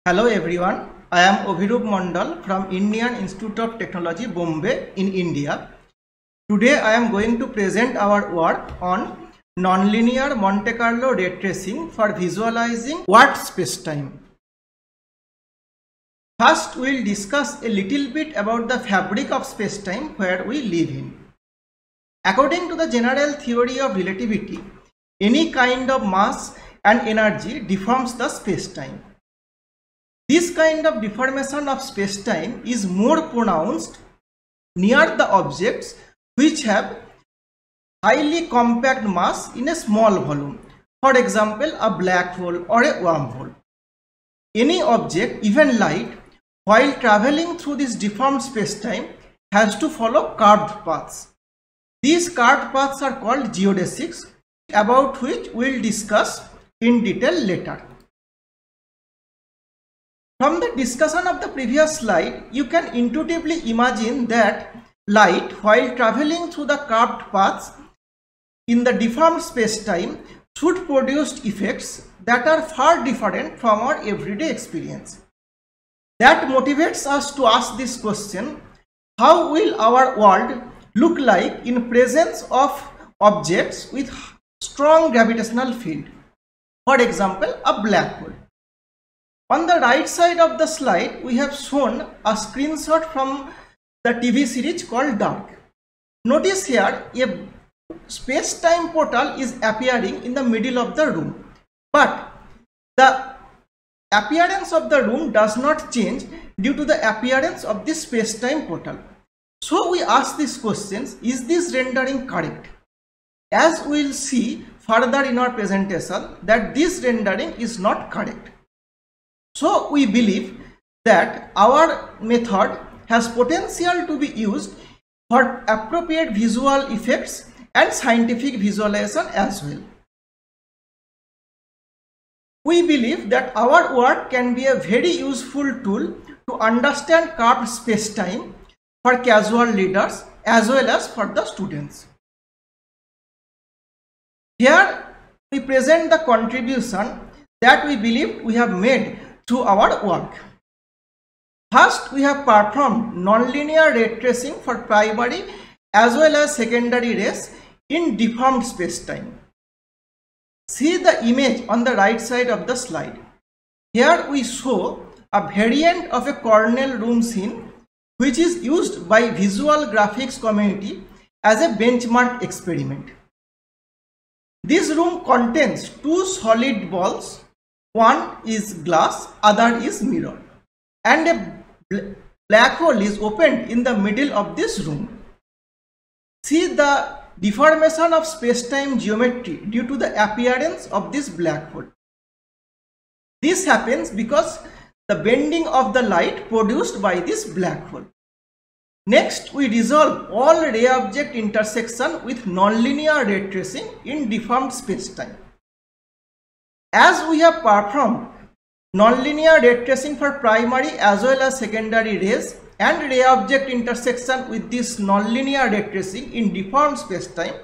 Hello everyone, I am Abhirup Mondal from Indian Institute of Technology, Bombay in India. Today I am going to present our work on nonlinear Monte Carlo ray tracing for visualizing Ward spacetime. First we will discuss a little bit about the fabric of spacetime where we live in. According to the general theory of relativity, any kind of mass and energy deforms the spacetime. This kind of deformation of spacetime is more pronounced near the objects which have highly compact mass in a small volume, for example a black hole or a wormhole. Any object, even light, while traveling through this deformed spacetime has to follow curved paths. These curved paths are called geodesics, about which we will discuss in detail later. From the discussion of the previous slide, you can intuitively imagine that light, while traveling through the curved paths in the deformed spacetime, should produce effects that are far different from our everyday experience. That motivates us to ask this question: how will our world look like in presence of objects with strong gravitational field? For example, a black hole. On the right side of the slide, we have shown a screenshot from the TV series called Dark. Notice here a space-time portal is appearing in the middle of the room, but the appearance of the room does not change due to the appearance of this space-time portal. So we ask these questions: is this rendering correct? As we will see further in our presentation that this rendering is not correct. So we believe that our method has potential to be used for appropriate visual effects and scientific visualization as well. We believe that our work can be a very useful tool to understand curved spacetime for casual readers as well as for the students. Here we present the contribution that we believe we have made through our work. First, we have performed nonlinear ray tracing for primary as well as secondary rays in deformed spacetime. See the image on the right side of the slide. Here we show a variant of a Cornell room scene which is used by visual graphics community as a benchmark experiment. This room contains two solid balls. One is glass, other is mirror, and a black hole is opened in the middle of this room. See the deformation of spacetime geometry due to the appearance of this black hole. This happens because the bending of the light produced by this black hole. Next, we resolve all ray object intersection with nonlinear ray tracing in deformed spacetime. As we have performed nonlinear ray tracing for primary as well as secondary rays and ray object intersection with this nonlinear ray tracing in deformed spacetime,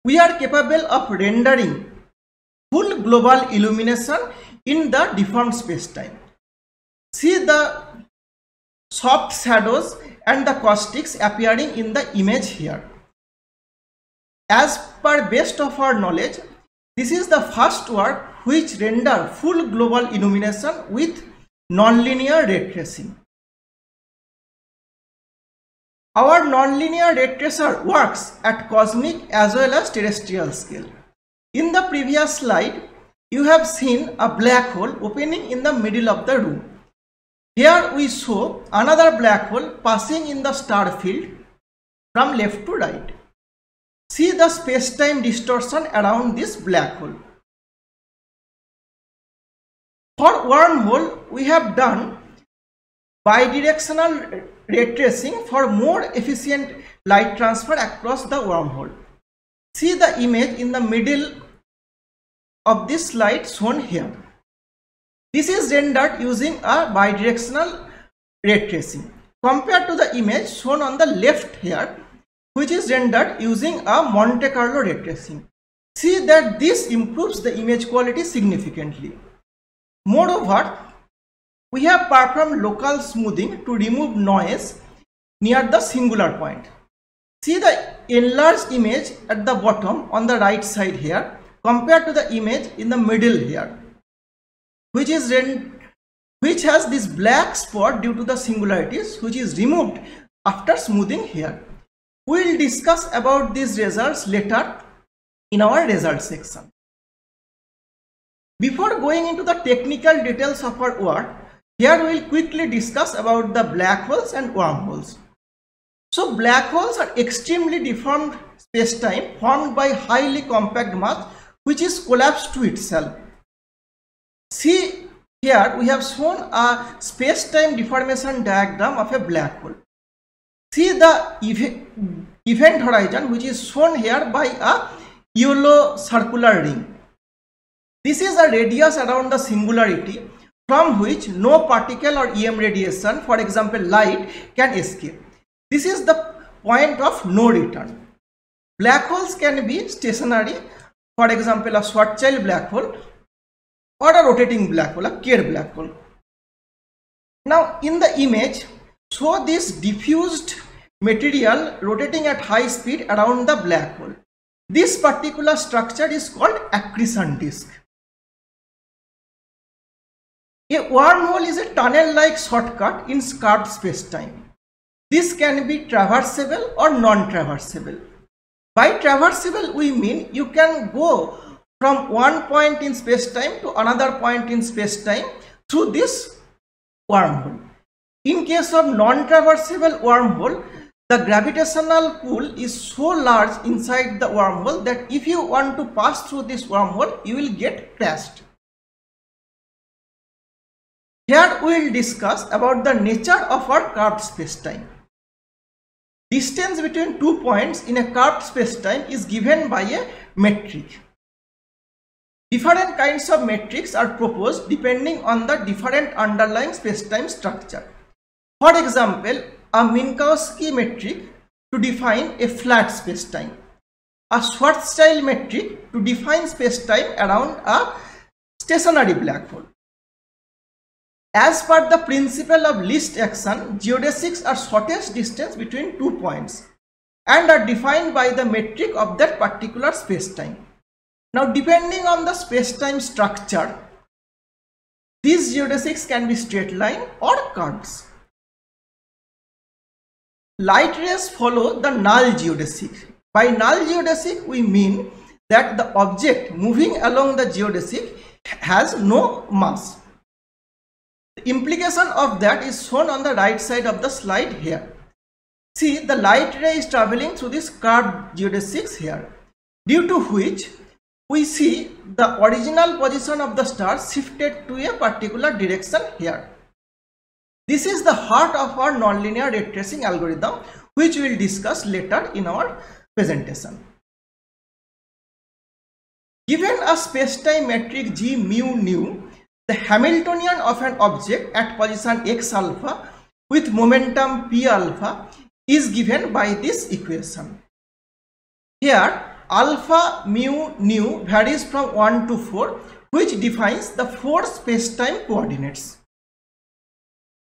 we are capable of rendering full global illumination in the deformed spacetime. See the soft shadows and the caustics appearing in the image here. As per best of our knowledge, this is the first work which render full global illumination with nonlinear ray tracing. Our nonlinear ray tracer works at cosmic as well as terrestrial scale. In the previous slide, you have seen a black hole opening in the middle of the room. Here we show another black hole passing in the star field from left to right. See the spacetime distortion around this black hole. For wormhole, we have done bidirectional ray tracing for more efficient light transfer across the wormhole. See the image in the middle of this slide shown here. This is rendered using a bidirectional ray tracing compared to the image shown on the left here, which is rendered using a Monte Carlo ray tracing. See that this improves the image quality significantly. Moreover, we have performed local smoothing to remove noise near the singular point. See the enlarged image at the bottom on the right side here compared to the image in the middle here, which has this black spot due to the singularities, which is removed after smoothing here. We will discuss about these results later in our result section. Before going into the technical details of our work, here we will quickly discuss about the black holes and wormholes. So black holes are extremely deformed space-time formed by highly compact mass which is collapsed to itself. See, here we have shown a space-time deformation diagram of a black hole. See the event horizon, which is shown here by a yellow circular ring. This is a radius around the singularity from which no particle or EM radiation, for example light, can escape. This is the point of no return. Black holes can be stationary, for example a Schwarzschild black hole, or a rotating black hole, a Kerr black hole. Now in the image, show this diffused material rotating at high speed around the black hole. This particular structure is called accretion disk. A wormhole is a tunnel-like shortcut in curved space-time. This can be traversable or non-traversable. By traversable, we mean you can go from one point in space-time to another point in space-time through this wormhole. In case of non-traversable wormhole, the gravitational pull is so large inside the wormhole that if you want to pass through this wormhole, you will get crashed. Here we will discuss about the nature of our curved space-time. Distance between 2 points in a curved space-time is given by a metric. Different kinds of metrics are proposed depending on the different underlying space-time structure. For example, a Minkowski metric to define a flat space-time, a Schwarzschild metric to define space-time around a stationary black hole. As per the principle of least action, geodesics are shortest distance between 2 points and are defined by the metric of that particular space-time. Now, depending on the space-time structure, these geodesics can be straight line or curves. Light rays follow the null geodesic. By null geodesic, we mean that the object moving along the geodesic has no mass. The implication of that is shown on the right side of the slide here. See, the light ray is traveling through this curved geodesics here, due to which we see the original position of the star shifted to a particular direction here. This is the heart of our nonlinear ray tracing algorithm, which we will discuss later in our presentation. Given a space-time metric G mu nu, the Hamiltonian of an object at position x alpha with momentum p alpha is given by this equation. Here alpha mu nu varies from 1 to 4, which defines the 4 space-time coordinates.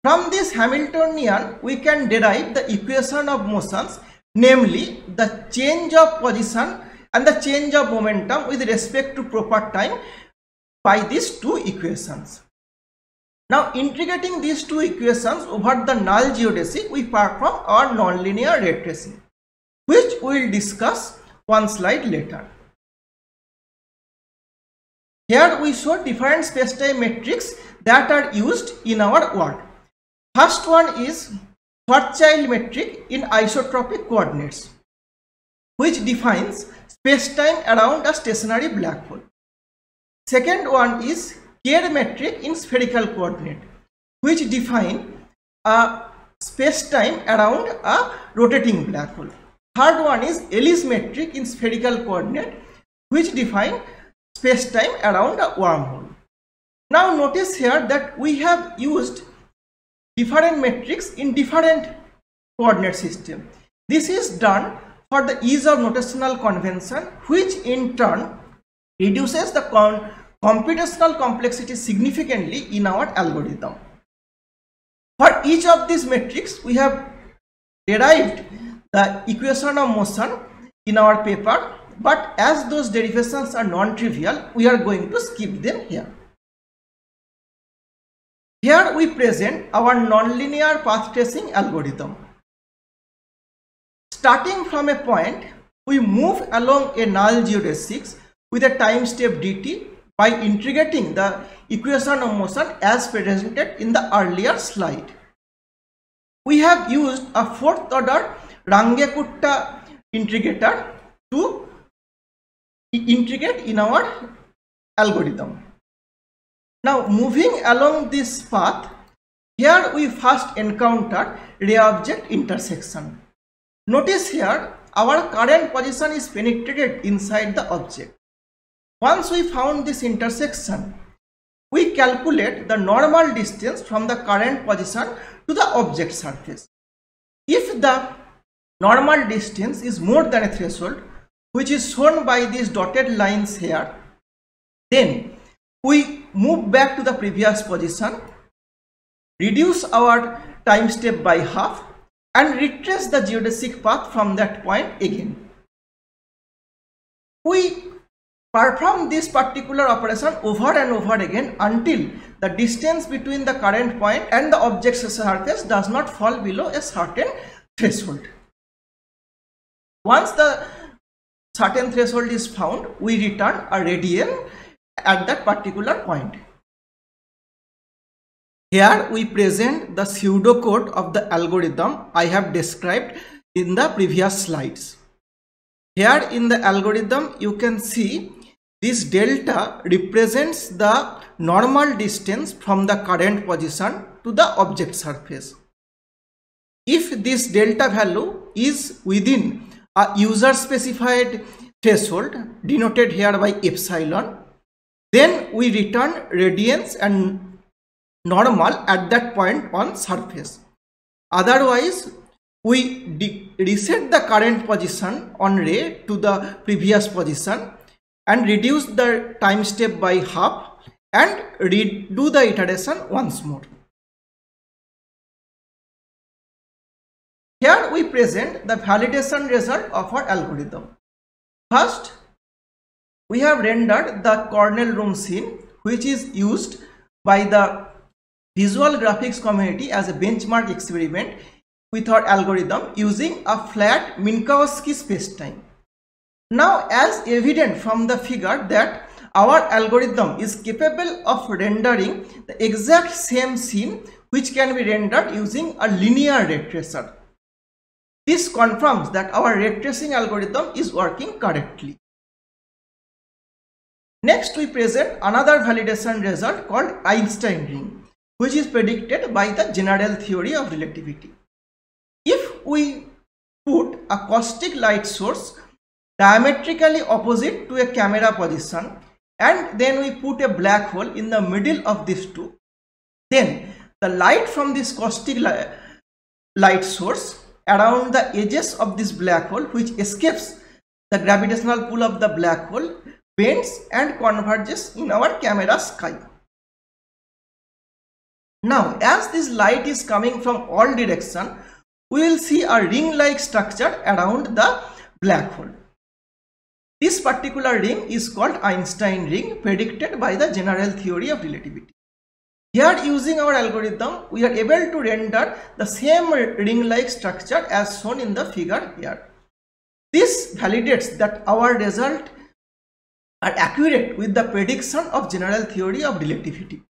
From this Hamiltonian, we can derive the equation of motions, namely the change of position and the change of momentum with respect to proper time by these two equations. Now, integrating these two equations over the null geodesic, we perform our nonlinear ray tracing, which we will discuss one slide later. Here we show different space-time metrics that are used in our work. First one is Schwarzschild metric in isotropic coordinates, which defines space-time around a stationary black hole. Second one is Kerr metric in spherical coordinate, which define a space-time around a rotating black hole. Third one is Ellis metric in spherical coordinate, which define space-time around a wormhole. Now notice here that we have used different metrics in different coordinate system. This is done for the ease of notational convention, which in turn reduces the computational complexity significantly in our algorithm. For each of these metrics, we have derived the equation of motion in our paper, but as those derivations are non-trivial, we are going to skip them here. Here we present our nonlinear path tracing algorithm. Starting from a point, we move along a null geodesics with a time step dt by integrating the equation of motion as presented in the earlier slide. We have used a fourth order Runge-Kutta integrator to integrate in our algorithm. Now moving along this path, here we first encounter ray object intersection. Notice here our current position is penetrated inside the object. Once we found this intersection, we calculate the normal distance from the current position to the object surface. If the normal distance is more than a threshold, which is shown by these dotted lines here, then we move back to the previous position, reduce our time step by half, and retrace the geodesic path from that point again. We perform this particular operation over and over again until the distance between the current point and the object's surface does not fall below a certain threshold. Once the certain threshold is found, we return a radian at that particular point. Here we present the pseudocode of the algorithm I have described in the previous slides. Here in the algorithm you can see this delta represents the normal distance from the current position to the object surface. If this delta value is within a user specified threshold denoted here by epsilon, then we return radians and normal at that point on surface. Otherwise, we reset the current position on ray to the previous position and reduce the time step by half and redo the iteration once more. Here we present the validation result of our algorithm. First, we have rendered the Cornell room scene, which is used by the visual graphics community as a benchmark experiment with our algorithm using a flat Minkowski spacetime. Now, as evident from the figure that our algorithm is capable of rendering the exact same scene which can be rendered using a linear ray tracer. This confirms that our ray tracing algorithm is working correctly. Next, we present another validation result called Einstein ring, which is predicted by the general theory of relativity. If we put a caustic light source diametrically opposite to a camera position and then we put a black hole in the middle of these two, then the light from this caustic light source around the edges of this black hole, which escapes the gravitational pull of the black hole, bends and converges in our camera sky. Now, as this light is coming from all directions, we will see a ring-like structure around the black hole. This particular ring is called Einstein ring, predicted by the general theory of relativity. Here, using our algorithm, we are able to render the same ring-like structure as shown in the figure here. This validates that our results are accurate with the prediction of general theory of relativity.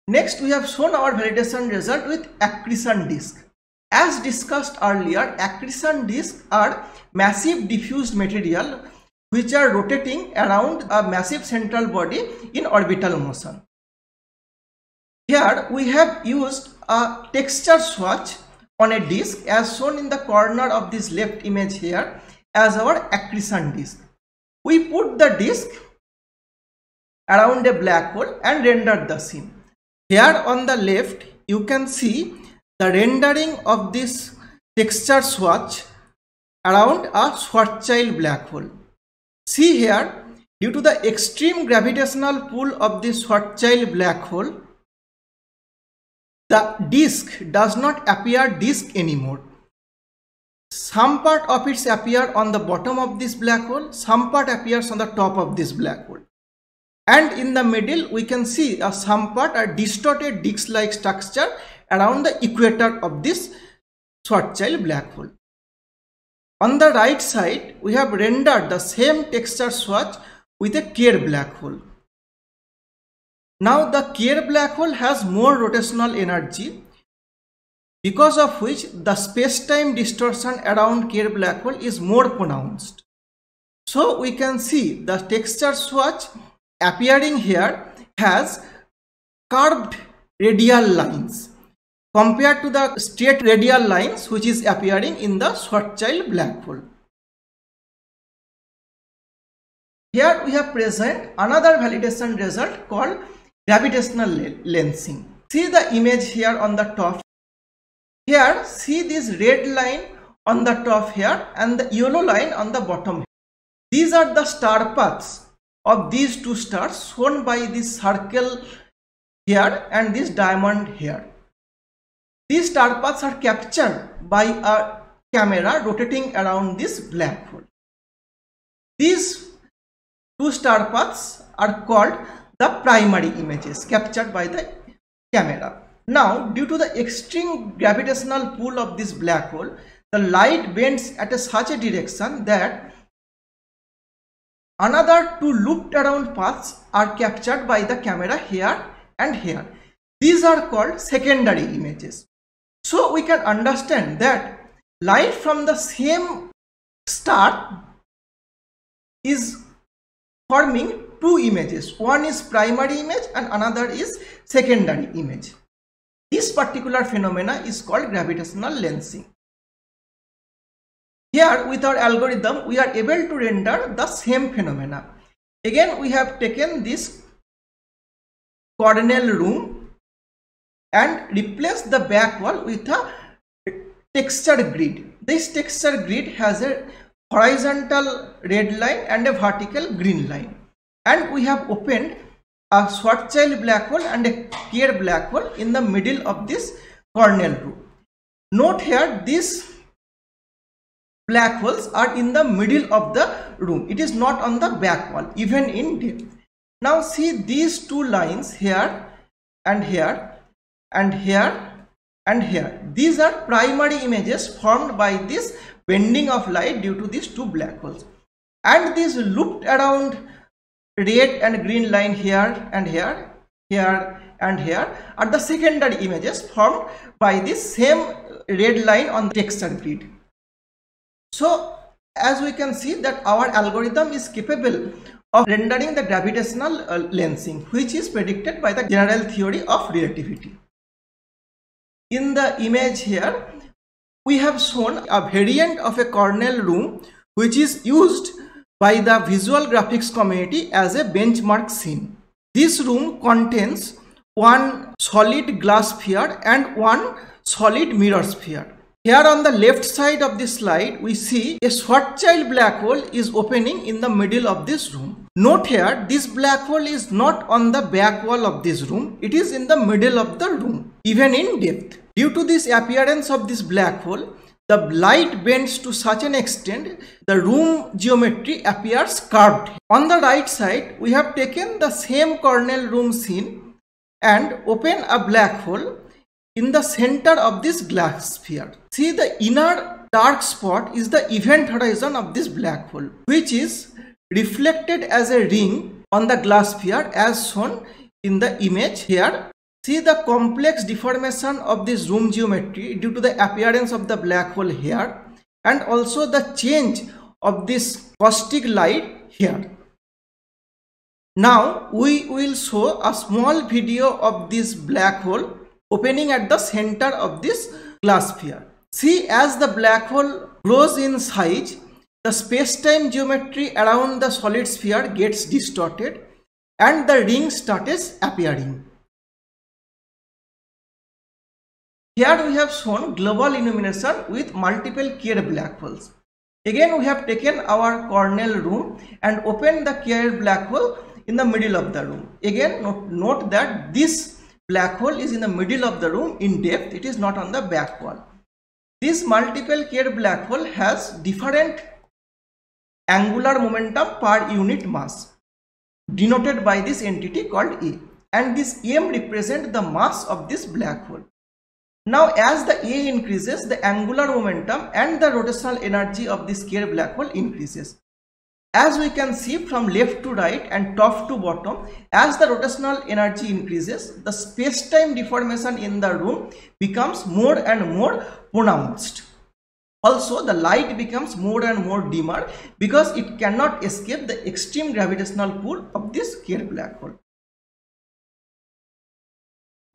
Next, we have shown our validation result with accretion disk. As discussed earlier, accretion disks are massive diffused material which are rotating around a massive central body in orbital motion. Here we have used a texture swatch on a disk as shown in the corner of this left image here as our accretion disk. We put the disk around a black hole and rendered the scene. Here on the left you can see the rendering of this texture swatch around a Schwarzschild black hole. See here, due to the extreme gravitational pull of this Schwarzschild black hole, the disk does not appear disk anymore. Some part of it appears on the bottom of this black hole, some part appears on the top of this black hole. And in the middle, we can see some part are distorted disk-like structure around the equator of this Schwarzschild black hole. On the right side, we have rendered the same texture swatch with a Kerr black hole. Now the Kerr black hole has more rotational energy, because of which the space-time distortion around Kerr black hole is more pronounced. So we can see the texture swatch appearing here has curved radial lines compared to the straight radial lines which is appearing in the Schwarzschild black hole. Here we have present another validation result called gravitational lensing. See the image here on the top. Here, see this red line on the top here and the yellow line on the bottom. These are the star paths of these two stars shown by this circle here and this diamond here. These star paths are captured by a camera rotating around this black hole. These two star paths are called the primary images captured by the camera. Now, due to the extreme gravitational pull of this black hole, the light bends at such a direction that another two looped around paths are captured by the camera here and here. These are called secondary images. So we can understand that light from the same star is forming two images. One is primary image and another is secondary image. This particular phenomena is called gravitational lensing. Here with our algorithm we are able to render the same phenomena. Again we have taken this Cornell room and replaced the back wall with a texture grid. This texture grid has a horizontal red line and a vertical green line, and we have opened a Schwarzschild black hole and a Kerr black hole in the middle of this Cornell room. Note here these black holes are in the middle of the room. It is not on the back wall even in depth. Now see these two lines here and here and here and here. These are primary images formed by this bending of light due to these two black holes, and these looped around red and green line here and here, here and here are the secondary images formed by this same red line on the texture grid. So as we can see that our algorithm is capable of rendering the gravitational lensing, which is predicted by the general theory of relativity. In the image here we have shown a variant of a Cornell room which is used by the visual graphics community as a benchmark scene. This room contains one solid glass sphere and one solid mirror sphere. Here on the left side of this slide we see a Schwarzschild black hole is opening in the middle of this room. Note here this black hole is not on the back wall of this room, it is in the middle of the room even in depth. Due to this appearance of this black hole, the light bends to such an extent the room geometry appears curved. On the right side we have taken the same Cornell room scene and open a black hole in the center of this glass sphere. See, the inner dark spot is the event horizon of this black hole, which is reflected as a ring on the glass sphere as shown in the image here. See the complex deformation of this room geometry due to the appearance of the black hole here, and also the change of this caustic light here. Now we will show a small video of this black hole opening at the center of this glass sphere. See, as the black hole grows in size, the space-time geometry around the solid sphere gets distorted and the ring starts appearing. Here we have shown global illumination with multiple Kerr black holes. Again we have taken our Cornell room and opened the Kerr black hole in the middle of the room. Again note that this black hole is in the middle of the room in depth, it is not on the back wall. This multiple K black hole has different angular momentum per unit mass, denoted by this entity called A, and this M represents the mass of this black hole. Now as the A increases, the angular momentum and the rotational energy of this K black hole increases. As we can see from left to right and top to bottom, as the rotational energy increases, the space-time deformation in the room becomes more and more pronounced. Also, the light becomes more and more dimmer because it cannot escape the extreme gravitational pull of this K black hole.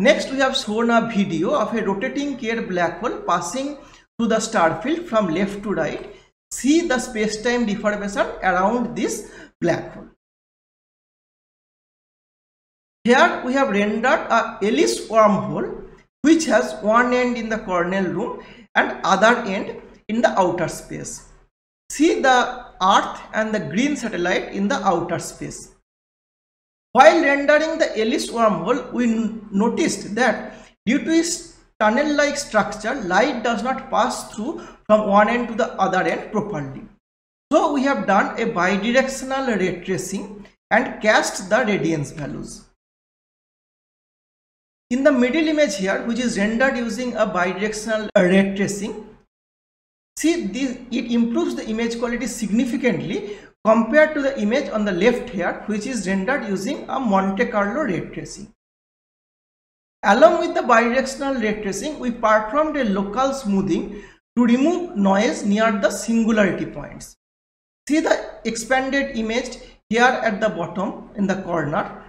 Next, we have shown a video of a rotating K black hole passing through the star field from left to right. See the space-time deformation around this black hole. Here we have rendered a Ellis wormhole which has one end in the Cornell room and other end in the outer space. See the Earth and the green satellite in the outer space. While rendering the Ellis wormhole, we noticed that due to its tunnel-like structure, light does not pass through from one end to the other end properly. So we have done a bidirectional ray tracing and cast the radiance values. In the middle image here, which is rendered using a bidirectional ray tracing, see it improves the image quality significantly compared to the image on the left here, which is rendered using a Monte Carlo ray tracing. Along with the bidirectional ray tracing, we performed a local smoothing to remove noise near the singularity points. See the expanded image here at the bottom in the corner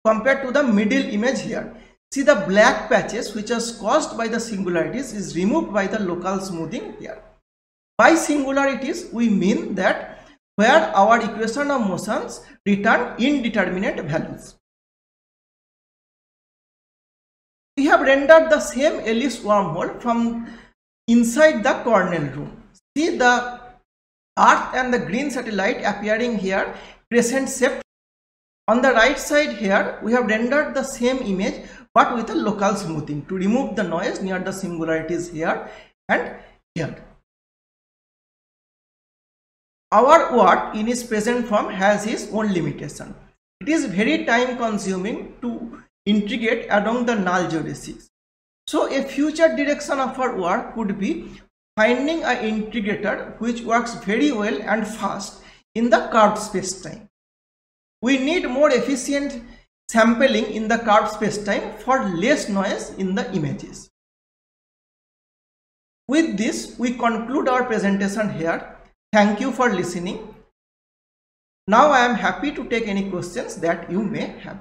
compared to the middle image here. See the black patches which are caused by the singularities is removed by the local smoothing here. By singularities, we mean that where our equation of motions return indeterminate values. We have rendered the same Ellis wormhole from inside the Cornell room. See the Earth and the green satellite appearing here, crescent shaped. On the right side here, we have rendered the same image but with a local smoothing to remove the noise near the singularities here and here. Our work in its present form has its own limitation. It is very time consuming to integrate along the null geodesics. So a future direction of our work could be finding an integrator which works very well and fast in the curved space-time. We need more efficient sampling in the curved space-time for less noise in the images. With this, we conclude our presentation here. Thank you for listening. Now I am happy to take any questions that you may have.